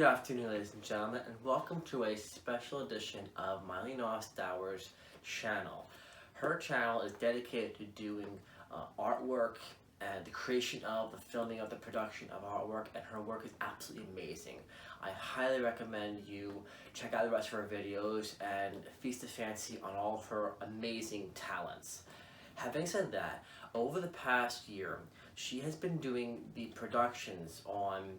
Good afternoon, ladies and gentlemen, and welcome to a special edition of Mylene Ausdauer's channel. Her channel is dedicated to doing artwork and the creation of, the filming of, the production of artwork, and her work is absolutely amazing. I highly recommend you check out the rest of her videos and feast a fancy on all of her amazing talents. Having said that, over the past year, she has been doing the productions on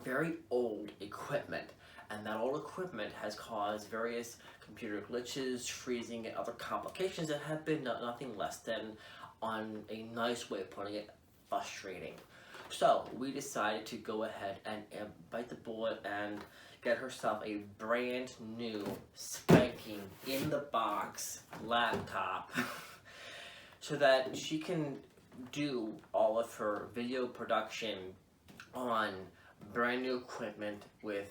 very old equipment, and that old equipment has caused various computer glitches, freezing, and other complications that have been nothing less than, on a nice way of putting it, frustrating. So we decided to go ahead and bite the bullet and get herself a brand new, spanking, in the box laptop so that she can do all of her video production on brand new equipment with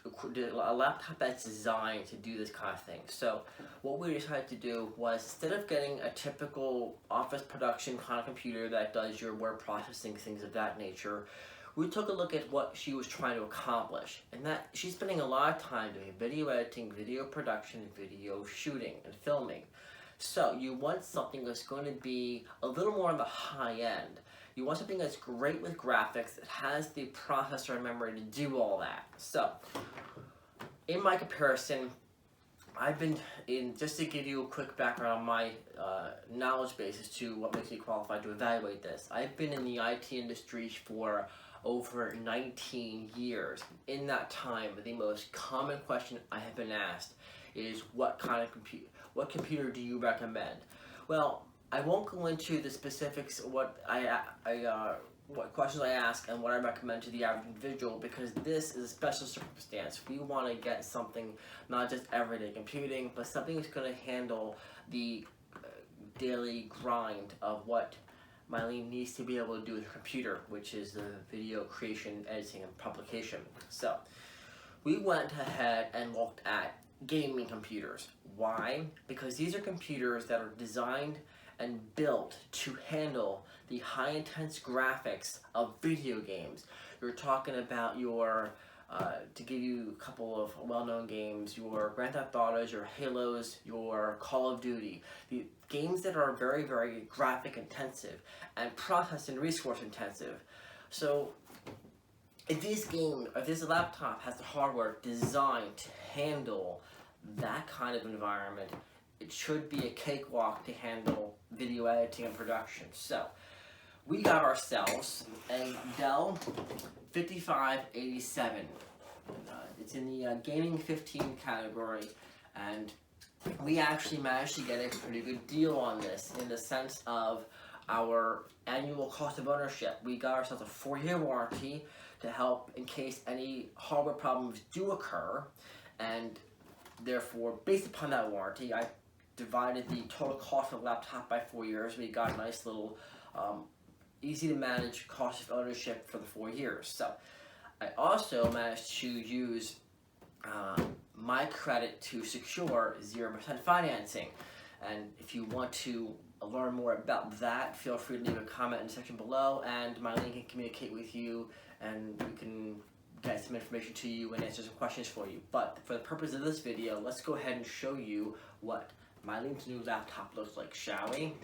a laptop that's designed to do this kind of thing. So what we decided to do was, instead of getting a typical office production kind of computer that does your word processing, things of that nature, we took a look at what she was trying to accomplish, and that she's spending a lot of time doing video editing, video production, video shooting, and filming. So you want something that's going to be a little more on the high end. You want something that's great with graphics, that has the processor and memory to do all that. So, in my comparison, I've been just to give you a quick background on my knowledge base as to what makes me qualified to evaluate this. I've been in the IT industry for over 19 years. In that time, the most common question I have been asked is, what computer do you recommend? Well, I won't go into the specifics of what questions I ask and what I recommend to the average individual, because this is a special circumstance. We want to get something not just everyday computing, but something that's going to handle the daily grind of what Mylene needs to be able to do with her computer, which is the video creation, editing, and publication. So we went ahead and looked at gaming computers. Why? Because these are computers that are designed and built to handle the high intense graphics of video games. You're talking about your, to give you a couple of well-known games, your Grand Theft Autos, your Halos, your Call of Duty. The games that are very, very graphic intensive and process and resource intensive. So if this laptop has the hardware designed to handle that kind of environment, it should be a cakewalk to handle video editing and production. So we got ourselves a Dell 5587. It's in the gaming 15 category, and we actually managed to get a pretty good deal on this in the sense of our annual cost of ownership. We got ourselves a 4-year warranty to help in case any hardware problems do occur, and therefore, based upon that warranty, I divided the total cost of the laptop by 4 years. We got a nice little easy to manage cost of ownership for the 4 years. So I also managed to use my credit to secure 0% financing. And if you want to learn more about that, feel free to leave a comment in the section below, and Mylene can communicate with you, and we can get some information to you and answer some questions for you. But for the purpose of this video, let's go ahead and show you what Mylene's new laptop looks like, shall we?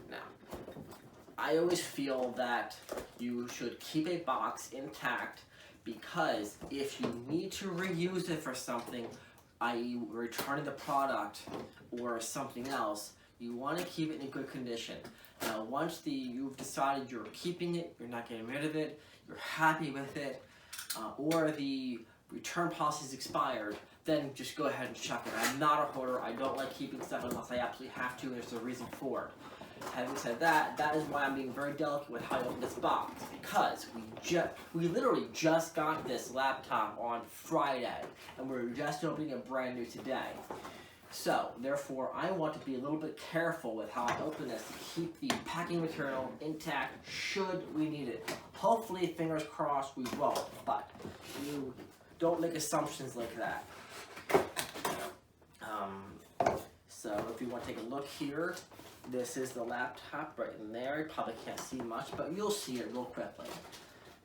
Now, I always feel that you should keep a box intact, because if you need to reuse it for something, i.e. returning the product or something else, you want to keep it in good condition. Now, once you've decided you're keeping it, you're not getting rid of it, you're happy with it, or the return policy is expired, then just go ahead and chuck it. I'm not a hoarder. I don't like keeping stuff unless I absolutely have to, and there's a reason for it. Having said that, that is why I'm being very delicate with how I open this box, because we literally just got this laptop on Friday, and we're just opening it brand new today. So, therefore, I want to be a little bit careful with how I open this to keep the packing material intact should we need it. Hopefully, fingers crossed, we won't, but you don't make assumptions like that. So if you want to take a look here, this is the laptop right in there. You probably can't see much, but you'll see it real quickly.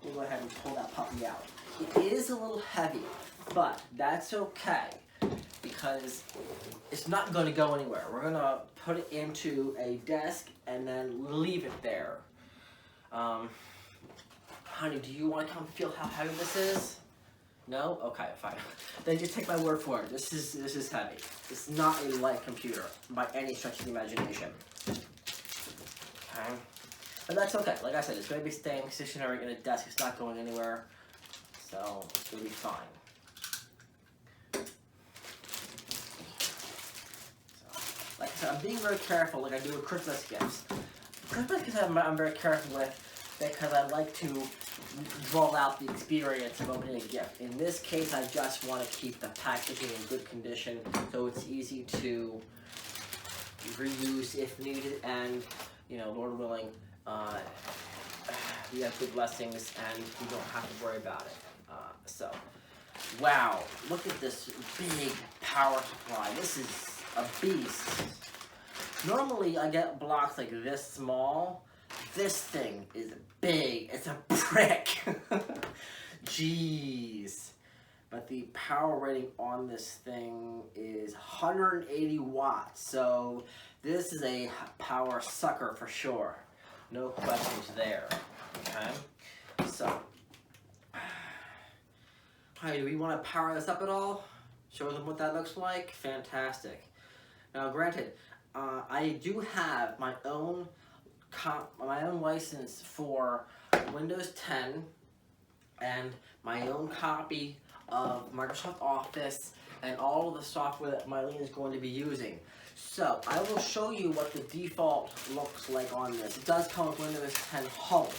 We'll go ahead and pull that puppy out. It is a little heavy, but that's okay because it's not going to go anywhere. We're going to put it into a desk and then leave it there. Honey, do you want to come feel how heavy this is? No? Okay, fine. Then just take my word for it. This is heavy. It's not a light computer by any stretch of the imagination. Okay. But that's okay. Like I said, it's going to be staying stationary in a desk. It's not going anywhere. So it'll be fine. So, like I said, I'm being very careful like I do with Christmas gifts. Christmas gifts I'm very careful with because I like to roll out the experience of opening a gift. In this case, I just want to keep the packaging in good condition so it's easy to reuse if needed, and you know, Lord willing, we have good blessings and we don't have to worry about it. So, wow, look at this big power supply. This is a beast. Normally, I get blocks like this small. This thing is big. It's a brick. Jeez. But the power rating on this thing is 180 watts. So this is a power sucker for sure. No questions there. Okay. So, hi, do we want to power this up at all? Show them what that looks like? Fantastic. Now, granted, I do have my own license for Windows 10 and my own copy of Microsoft Office and all of the software that Mylene is going to be using. So I will show you what the default looks like on this. It does come with Windows 10 Home.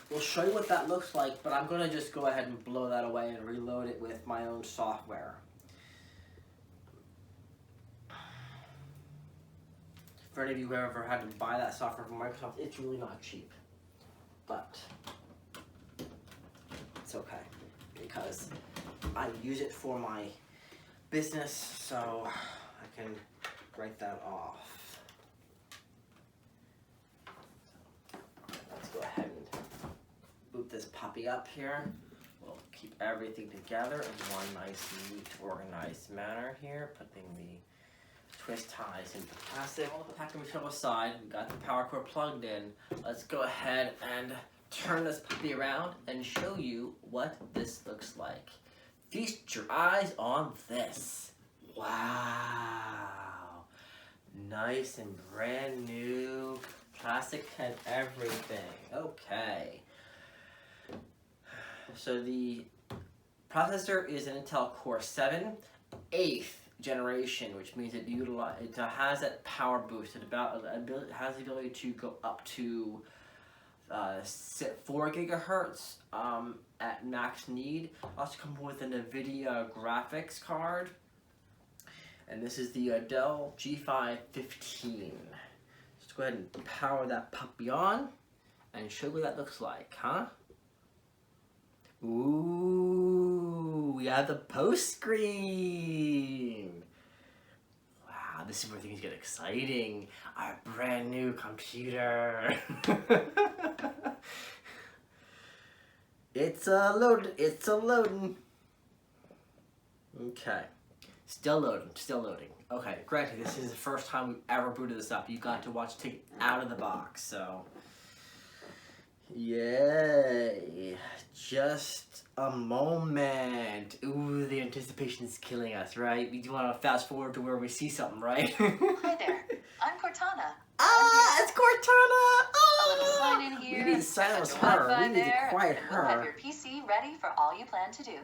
We'll show you what that looks like, but I'm going to just go ahead and blow that away and reload it with my own software. For any of you who ever had to buy that software from Microsoft, it's really not cheap. But it's okay because I use it for my business, so I can write that off. So let's go ahead and boot this puppy up here. We'll keep everything together in one nice, neat, organized manner here, putting the twist ties into plastic. All the packing material aside, we got the power cord plugged in. Let's go ahead and turn this puppy around and show you what this looks like. Feast your eyes on this. Wow. Nice and brand new plastic and everything. Okay. So the processor is an Intel Core 7, 8th generation, which means it has that power boost. It has the ability to go up to 4 gigahertz at max need. Also comes with an NVIDIA graphics card, and this is the Dell G5 15. Let's go ahead and power that puppy on and show you what that looks like, huh? Ooh, we have the post screen. Wow, this is where things get exciting. Our brand new computer. It's loading. Okay, still loading. Okay, granted, this is the first time we've ever booted this up. You got to watch it take it out of the box, so. Yay, just a moment. Ooh, the anticipation is killing us, right? We do want to fast forward to where we see something, right? Hi there, I'm Cortana. It's Cortana! A little sign in here. We need to silence her. We need to quiet her. We'll have your PC ready for all you plan to do.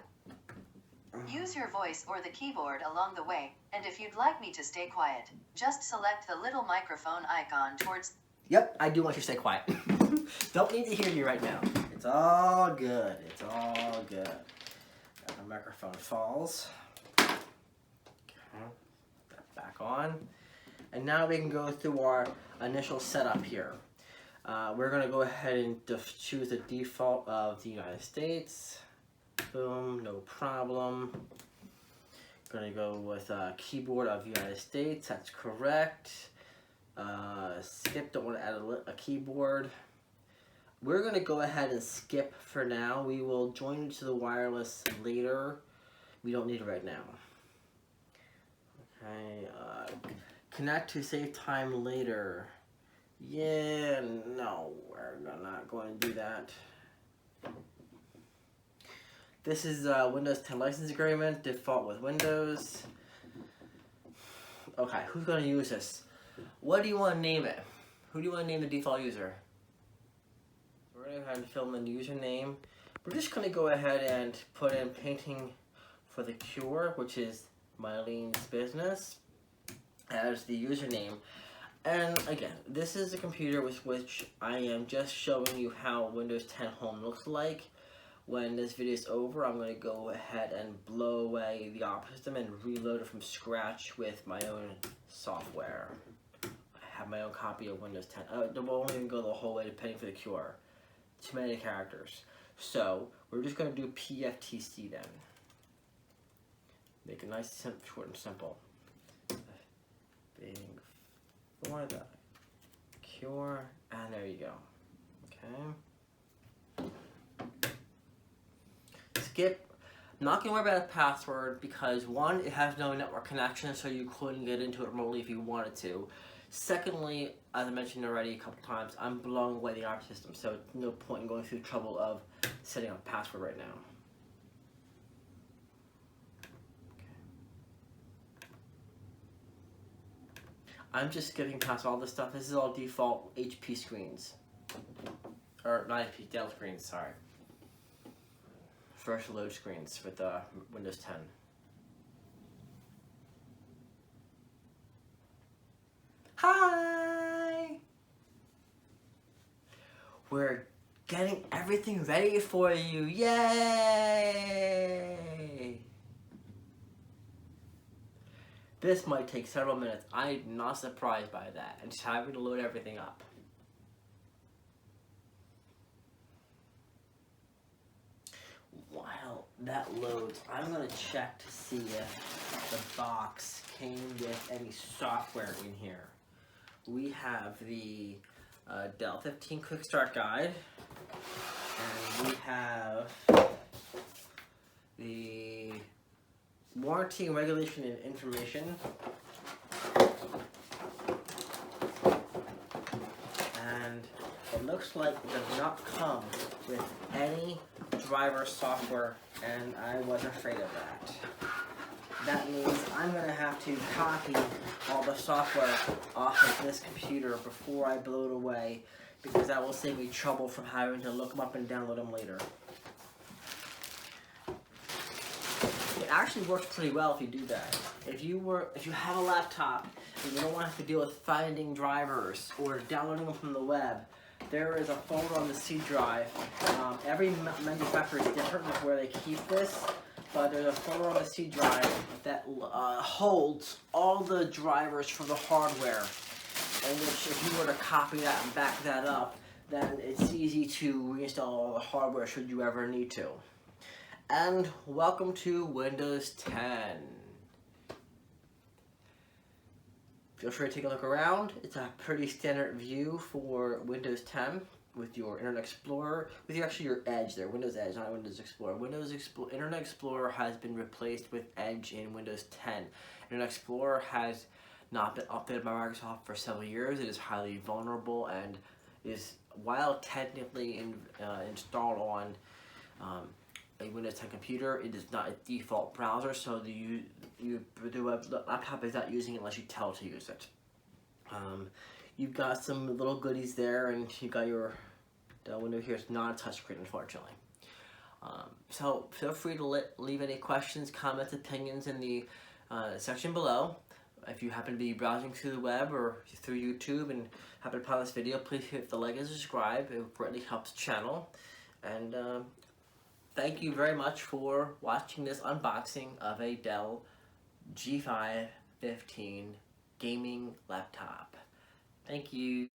Use your voice or the keyboard along the way, and if you'd like me to stay quiet, just select the little microphone icon towards... Yep, I do want you to stay quiet. Don't need to hear you right now. It's all good. It's all good. The microphone falls. Okay, that back on. And now we can go through our initial setup here. We're going to go ahead and choose the default of the United States. Boom, no problem. gonna go with keyboard of United States. That's correct. Skip, don't want to add a keyboard. We're gonna go ahead and skip for now. We will join into the wireless later. We don't need it right now. Okay, connect to save time later. Yeah, no, we're not going to do that. This is Windows 10 license agreement, default with Windows. Okay, who's going to use this? What do you want to name it? Who do you want to name the default user? We're going to go ahead and fill in the username. We're just going to go ahead and put in painting for the cure, which is Mylene's business, as the username. And again, this is a computer with which I am just showing you how Windows 10 Home looks like. When this video is over, I'm going to go ahead and blow away the operating system and reload it from scratch with my own software. I have my own copy of Windows 10. I won't even go the whole way to painting for the cure. Too many characters. So, we're just going to do PFTC then. Make it nice, short and simple. Being for the cure, and there you go. Okay. Skip. I'm not going to worry about a password because one, it has no network connection, so you couldn't get into it remotely if you wanted to. Secondly, as I mentioned already a couple times, I'm blowing away the operating system, so no point in going through the trouble of setting up a password right now. I'm just skipping past all this stuff. This is all default HP screens. Or not HP, Dell screens, sorry. First load screens with Windows 10. Hi! We're getting everything ready for you. Yay! This might take several minutes. I'm not surprised by that. I'm just having to load everything up. While that loads, I'm going to check to see if the box came with any software in here. We have the Dell 15 Quick Start Guide, and we have the warranty, regulation, and information. And it looks like it does not come with any driver software, and I was afraid of that. That means I'm going to have to copy all the software off of this computer before I blow it away, because that will save me trouble from having to look them up and download them later. It actually works pretty well if you do that. If you have a laptop and you don't want to have to deal with finding drivers or downloading them from the web, there is a folder on the C drive. Every manufacturer is different with where they keep this, but there's a folder on the C drive that holds all the drivers for the hardware. And which, if you were to copy that and back that up, then it's easy to reinstall all the hardware should you ever need to. And welcome to Windows 10. Feel free to take a look around. It's a pretty standard view for Windows 10 with your Internet Explorer, with your Edge there, Windows Edge, not Windows Explorer. Internet Explorer has been replaced with Edge in Windows 10. Internet Explorer has not been updated by Microsoft for several years. It is highly vulnerable and is, while technically installed on a Windows 10 computer, it is not a default browser, so the laptop is not using it unless you tell it to use it. You've got some little goodies there, and you've got your Dell window here. It's not a touchscreen, unfortunately. So feel free to leave any questions, comments, opinions in the section below. If you happen to be browsing through the web or through YouTube and happen to find this video, please hit the like and subscribe. It greatly helps the channel. And thank you very much for watching this unboxing of a Dell G5 15 gaming laptop. Thank you.